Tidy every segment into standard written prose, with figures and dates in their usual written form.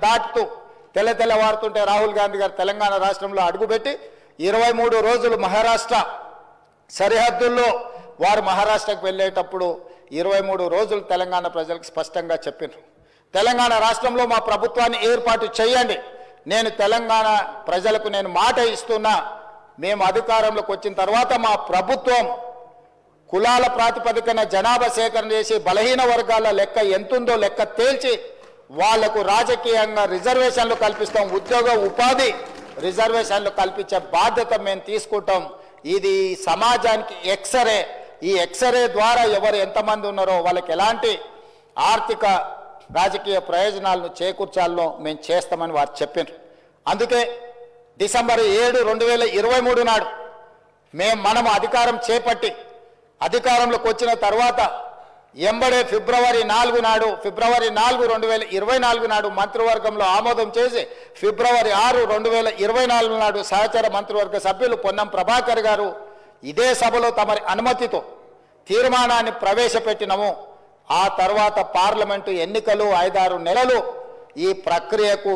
దాటుతూ తెల్లవారుతుంటే రాహుల్ గాంధీ గారు తెలంగాణ రాష్ట్రంలో అడుగుపెట్టి 23 రోజులు మహారాష్ట్ర సరిహద్దుల్లో వారు మహారాష్ట్రకు వెళ్ళేటప్పుడు 23 రోజులు తెలంగాణ ప్రజలకు స్పష్టంగా చెప్పారు, తెలంగాణ రాష్ట్రంలో మా ప్రభుత్వాన్ని ఏర్పాటు చేయండి. నేను తెలంగాణ ప్రజలకు నేను మాట ఇస్తున్నా, మేము అధికారంలోకి వచ్చిన తర్వాత మా ప్రభుత్వం కులాల ప్రాతిపదికన జనాభా సేకరణ చేసి బలహీన వర్గాల లెక్క ఎంతుందో లెక్క తేల్చి వాళ్లకు రాజకీయంగా రిజర్వేషన్లు కల్పిస్తాం, ఉద్యోగ ఉపాధి రిజర్వేషన్లు కల్పించే బాధ్యత మేము తీసుకుంటాం. ఇది సమాజానికి ఎక్స్రే, ఈ ఎక్స్రే ద్వారా ఎవరు ఎంతమంది ఉన్నారో వాళ్ళకి ఎలాంటి ఆర్థిక రాజకీయ ప్రయోజనాలను చేకూర్చాలో మేము చేస్తామని వారు చెప్పారు. అందుకే డిసెంబర్ 7, 2023 నాడు మనం అధికారం చేపట్టి అధికారంలోకి వచ్చిన తర్వాత ఎంబడే ఫిబ్రవరి 4 నాడు, ఫిబ్రవరి 4, 2024 నాడు మంత్రివర్గంలో ఆమోదం చేసి ఫిబ్రవరి 6, 2024 నాడు సహచర మంత్రివర్గ సభ్యులు పొన్నం ప్రభాకర్ గారు ఇదే సభలో తమరి అనుమతితో తీర్మానాన్ని ప్రవేశపెట్టినము. ఆ తర్వాత పార్లమెంటు ఎన్నికలు 5-6 నెలలు ఈ ప్రక్రియకు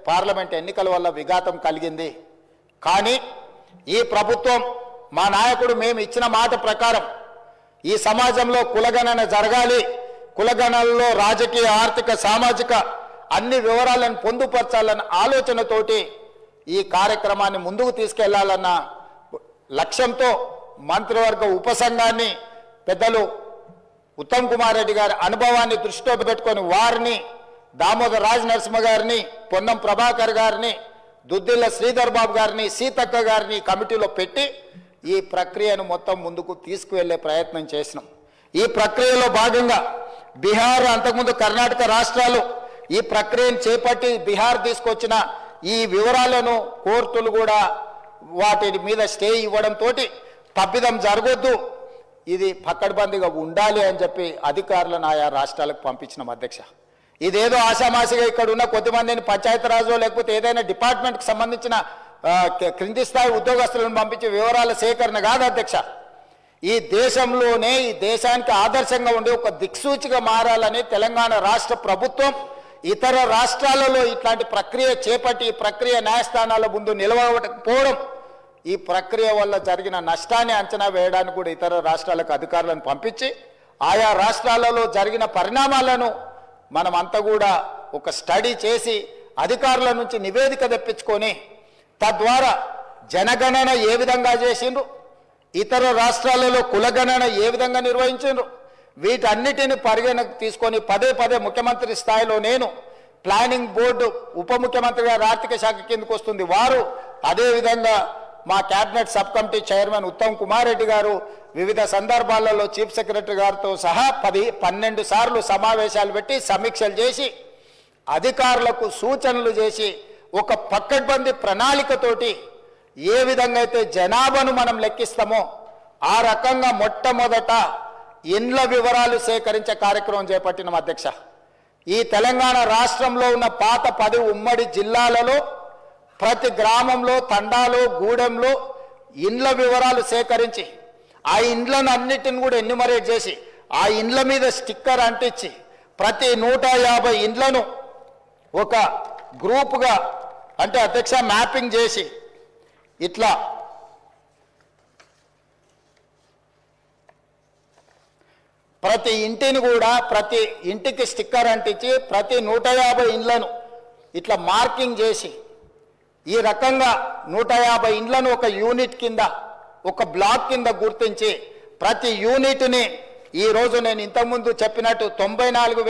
పార్లమెంట్ ఎన్నికల వల్ల విఘాతం కలిగింది. కానీ ఈ ప్రభుత్వం మా నాయకుడు మేము ఇచ్చిన మాట ప్రకారం ఈ సమాజంలో కులగణన జరగాలి, కులగణనలో రాజకీయ ఆర్థిక సామాజిక అన్ని వివరాలను పొందుపరచాలన్న ఆలోచనతోటి ఈ కార్యక్రమాన్ని ముందుకు తీసుకెళ్లాలన్న లక్ష్యంతో మంత్రివర్గ ఉపసంఘాన్ని పెద్దలు ఉత్తమ్ కుమార్ రెడ్డి గారి అనుభవాన్ని దృష్టిలో పెట్టుకొని వారిని దామోదర్ రాజ్ నరసింహ గారిని, పొన్నం ప్రభాకర్ గారిని, దుద్దిల్ల శ్రీధర్ బాబు గారిని, సీతక్క గారిని కమిటీలో పెట్టి ఈ ప్రక్రియను మొత్తం ముందుకు తీసుకువెళ్లే ప్రయత్నం చేసినాం. ఈ ప్రక్రియలో భాగంగా బీహార్, అంతకుముందు కర్ణాటక రాష్ట్రాలు ఈ ప్రక్రియను చేపట్టి బీహార్ తీసుకొచ్చిన ఈ వివరాలను కోర్టులు కూడా వాటి మీద స్టే ఇవ్వడంతో తప్పిదం జరగొద్దు, ఇది పక్కడ్బందీగా ఉండాలి అని చెప్పి అధికారులను ఆయా రాష్ట్రాలకు పంపించినాం అధ్యక్ష. ఇదేదో ఆషామాషిగా ఇక్కడ ఉన్న కొద్దిమందిని పంచాయతీరాజు లేకపోతే ఏదైనా డిపార్ట్మెంట్కి సంబంధించిన క్రింది స్థాయి ఉద్యోగస్తులను పంపించే వివరాల సేకరణ కాదు అధ్యక్ష. ఈ దేశంలోనే ఈ దేశానికి ఆదర్శంగా ఉండే ఒక దిక్సూచిగా మారాలని తెలంగాణ రాష్ట్ర ప్రభుత్వం ఇతర రాష్ట్రాలలో ఇట్లాంటి ప్రక్రియ చేపట్టి ఈ ప్రక్రియ న్యాయస్థానాల ముందు నిలవకపోవడం, ఈ ప్రక్రియ వల్ల జరిగిన నష్టాన్ని అంచనా వేయడానికి కూడా ఇతర రాష్ట్రాలకు అధికారులను పంపించి ఆయా రాష్ట్రాలలో జరిగిన పరిణామాలను మనమంతా కూడా ఒక స్టడీ చేసి అధికారుల నుంచి నివేదిక తెప్పించుకొని తద్వారా జనగణన ఏ విధంగా చేసిండ్రు, ఇతర రాష్ట్రాలలో కులగణన ఏ విధంగా నిర్వహించిండ్రు, వీటన్నిటిని పరిగణకు తీసుకొని పదే ముఖ్యమంత్రి స్థాయిలో నేను, ప్లానింగ్ బోర్డు ఉప ముఖ్యమంత్రి గారు ఆర్థిక శాఖ కిందకు వస్తుంది వారు, అదేవిధంగా మా cabinet sub committee chairman Uttam Kumar Reddy గారు వివిధ సందర్భాలలో చీఫ్ సెక్రటరీ గారితో సహా 12 సార్లు సమావేశాలు పెట్టి సమీక్షలు చేసి అధికారులకు సూచనలు చేసి ఒక పక్కడ్బందీ ప్రణాళికతోటి ఏ విధంగా అయితే జనాభాను మనం లెక్కిస్తామో ఆ రకంగా మొట్టమొదట ఇండ్ల వివరాలు సేకరించే కార్యక్రమం చేపట్టిన అధ్యక్ష. ఈ తెలంగాణ రాష్ట్రంలో ఉన్న పాత 10 ఉమ్మడి జిల్లాలలో ప్రతి గ్రామంలో, తండాలో, గూడెంలో ఇండ్ల వివరాలు సేకరించి ఆ ఇండ్లను అన్నిటిని కూడా ఎన్యూమరేట్ చేసి ఆ ఇండ్ల మీద స్టిక్కర్ అంటించి ప్రతి 150 ఇండ్లను ఒక గ్రూపుగా అంటే అధ్యక్ష మ్యాపింగ్ చేసి ఇట్లా ప్రతి ఇంటిని కూడా ప్రతి ఇంటికి స్టిక్కర్ అంటించి ప్రతి 150 ఇండ్లను ఇట్లా మార్కింగ్ చేసి ఈ రకంగా 150 ఇండ్లను ఒక యూనిట్ కింద ఒక బ్లాక్ కింద గుర్తించి ప్రతి యూనిట్ని ఈరోజు నేను ఇంతకుముందు చెప్పినట్టు 94